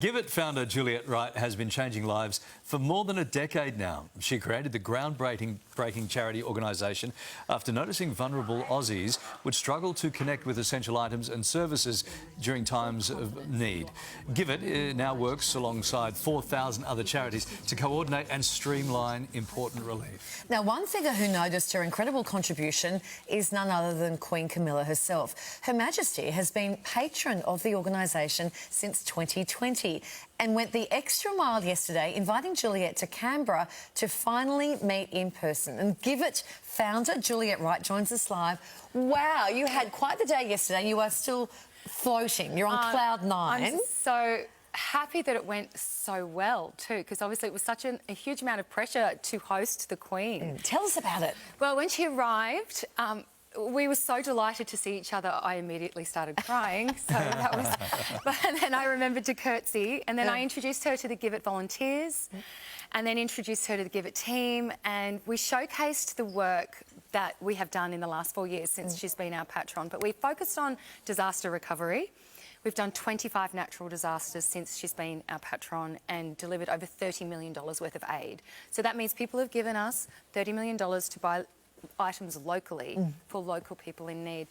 GIVIT founder Juliette Wright has been changing lives for more than a decade now. She created the groundbreaking charity organisation after noticing vulnerable Aussies would struggle to connect with essential items and services during times of need. GIVIT now works alongside 4,000 other charities to coordinate and streamline important relief. Now, one figure who noticed her incredible contribution is none other than Queen Camilla herself. Her Majesty has been patron of the organisation since 2020 and went the extra mile yesterday, inviting Juliette to Canberra to finally meet in person. And GIVIT founder Juliette Wright joins us live. Wow, you had quite the day yesterday. You are still floating. You're on cloud nine. I'm so happy that it went so well too, because obviously it was such a huge amount of pressure to host the Queen. Tell us about it. Well, when she arrived, we were so delighted to see each other. I immediately started crying, so that was... But then I remembered to curtsy, and then I introduced her to the GIVIT volunteers, and then introduced her to the GIVIT team, and we showcased the work that we have done in the last 4 years since she's been our patron. But we focused on disaster recovery. We've done 25 natural disasters since she's been our patron and delivered over $30 million worth of aid. So that means people have given us $30 million to buy items locally for local people in need.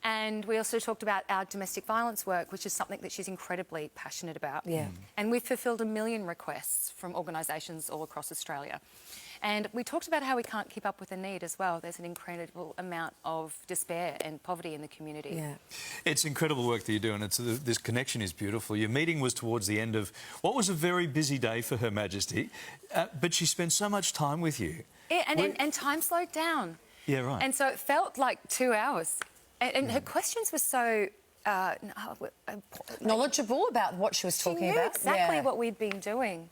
And we also talked about our domestic violence work, which is something that she's incredibly passionate about. And we've fulfilled 1 million requests from organisations all across Australia. And we talked about how we can't keep up with the need as well. There's an incredible amount of despair and poverty in the community. It's incredible work that you're doing. This connection is beautiful. Your meeting was towards the end of what was a very busy day for Her Majesty, but she spent so much time with you. Yeah, and time slowed down. Yeah, right. And so it felt like 2 hours. And her questions were so... knowledgeable about what she was talking she knew about. Exactly what we'd been doing.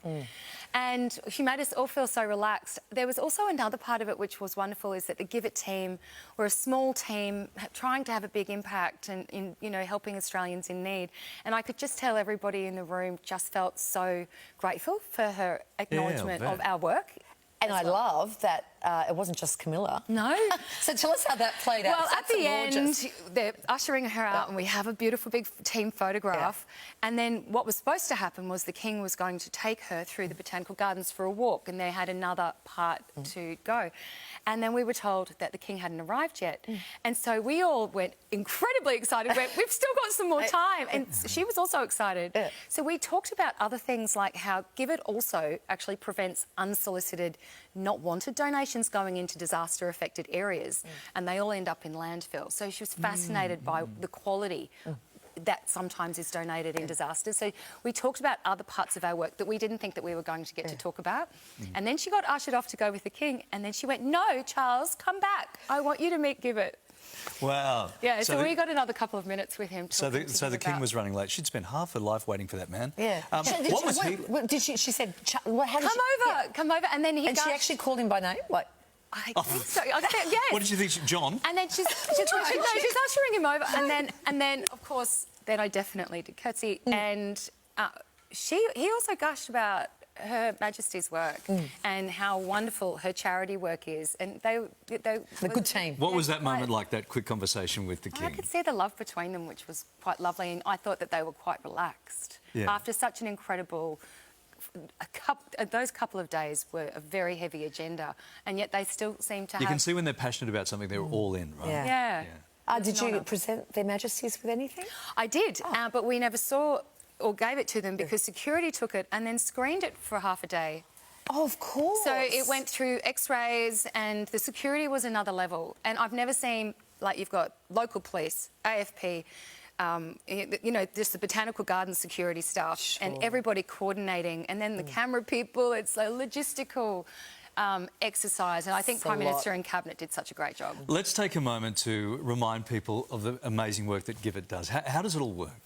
And she made us all feel so relaxed. There was also another part of it which was wonderful, is that the GIVIT team were a small team trying to have a big impact and in helping Australians in need. And I could just tell everybody in the room just felt so grateful for her acknowledgement of our work. And I love that it wasn't just Camilla. No. So tell us how that played out. Well, at the end, they're ushering her out and we have a beautiful big team photograph. And then what was supposed to happen was the King was going to take her through the Botanical Gardens for a walk, and they had another part to go. And then we were told that the King hadn't arrived yet. And so we all went incredibly excited. We've still got some more time. And she was also excited. So we talked about other things like how GIVIT also actually prevents unsolicited, not wanted donations going into disaster-affected areas, and they all end up in landfill. So she was fascinated by the quality that sometimes is donated in disasters. So we talked about other parts of our work that we didn't think that we were going to get to talk about. And then she got ushered off to go with the King, and then she went, "No, Charles, come back. I want you to meet GIVIT." Wow. Yeah, so we got another couple of minutes with him. So the King was running late. She'd spent half her life waiting for that man. What was he? She said, Come over. And then he... And she actually called him by name? Like... I think so. I think, yes. What did you think, John? And then she's ushering him over, and then of course, then I definitely did curtsy, and he also gushed about Her Majesty's work and how wonderful her charity work is, and they a good team. What was that moment like? That quick conversation with the King? I could see the love between them, which was quite lovely, and I thought that they were quite relaxed after such an incredible. Those couple of days were a very heavy agenda, and yet they still seem to have... You can see when they're passionate about something, they're all in, right? Yeah. Did you present Their Majesties with anything? I did, but we never saw or gave it to them because security took it and then screened it for half a day. Oh, of course. So it went through X-rays, and the security was another level. And I've never seen, like, you've got local police, AFP... just the Botanical Garden security staff and everybody coordinating, and then the camera people. It's a logistical exercise, and I think Prime Minister and Cabinet did such a great job. Let's take a moment to remind people of the amazing work that GIVIT does. How does it all work?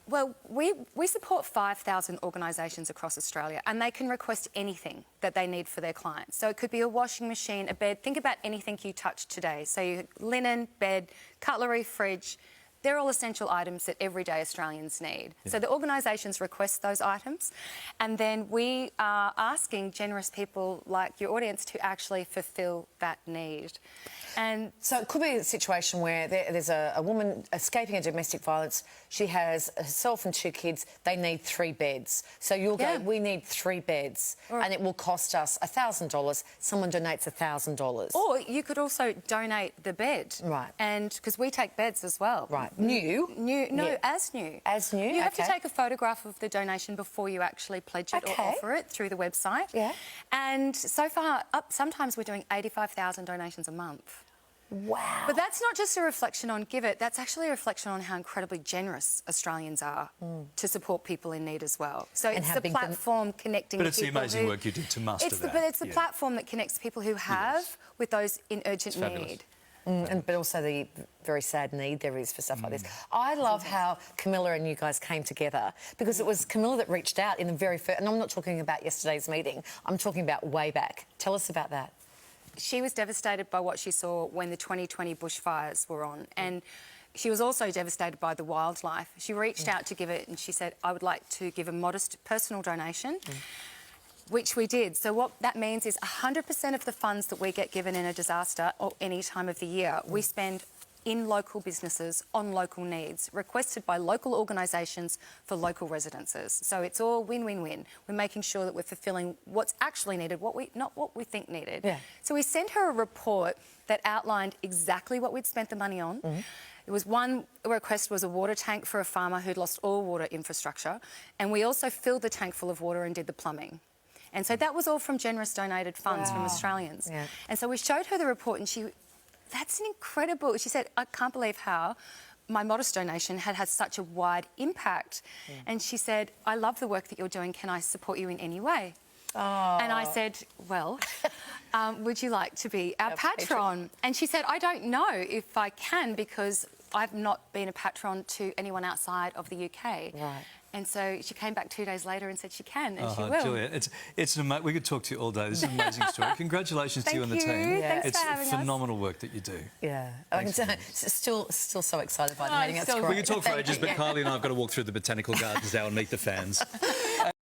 Well, we support 5,000 organisations across Australia, and they can request anything that they need for their clients. So it could be a washing machine, a bed. Think about anything you touched today. So linen, bed, cutlery, fridge. They're all essential items that everyday Australians need. So the organisations request those items, and then we are asking generous people like your audience to actually fulfil that need. And so it could be a situation where there's a woman escaping a domestic violence. She has herself and 2 kids. They need 3 beds. So you'll go, we need 3 beds, and it will cost us $1,000. Someone donates $1,000. or you could also donate the bed. Right. And because we take beds as well. Right. New? As new. As new? You have to Okay. take a photograph of the donation before you actually pledge it or offer it through the website. Yeah. And so far, sometimes we're doing 85,000 donations a month. Wow. But that's not just a reflection on GIVIT, that's actually a reflection on how incredibly generous Australians are to support people in need as well. So And it's how the big the- platform connecting But the it's the people amazing work you did to muster that. But it's the platform that connects people who have with those in urgent fabulous. need. But also the very sad need there is for stuff like this. I love how Camilla and you guys came together, because it was Camilla that reached out in the very first... And I'm not talking about yesterday's meeting. I'm talking about way back. Tell us about that. She was devastated by what she saw when the 2020 bushfires were on, and she was also devastated by the wildlife. She reached out to GIVIT and she said, I would like to give a modest personal donation, which we did. So what that means is 100% of the funds that we get given in a disaster or any time of the year, we spend in local businesses on local needs, requested by local organisations for local residences. So it's all win-win-win. We're making sure that we're fulfilling what's actually needed, not what we think needed. Yeah. So we sent her a report that outlined exactly what we'd spent the money on. There was one request was a water tank for a farmer who'd lost all water infrastructure, and we also filled the tank full of water and did the plumbing. And so that was all from generous donated funds from Australians. Yeah. And so we showed her the report and that's an incredible... She said, I can't believe how my modest donation had such a wide impact. And she said, I love the work that you're doing. Can I support you in any way? Oh. And I said, well, would you like to be our patron? And she said, I don't know if I can, because I've not been a patron to anyone outside of the UK. Right. And so she came back 2 days later and said she can, and she will. Juliette, we could talk to you all day. This is an amazing story. Congratulations to you and the team. Yeah. Thanks It's for having us. phenomenal work that you do. Yeah. I'm still so excited by the meeting. That's still great. We could talk for Thank ages, you. but Kylie and I have got to walk through the botanical gardens now and meet the fans.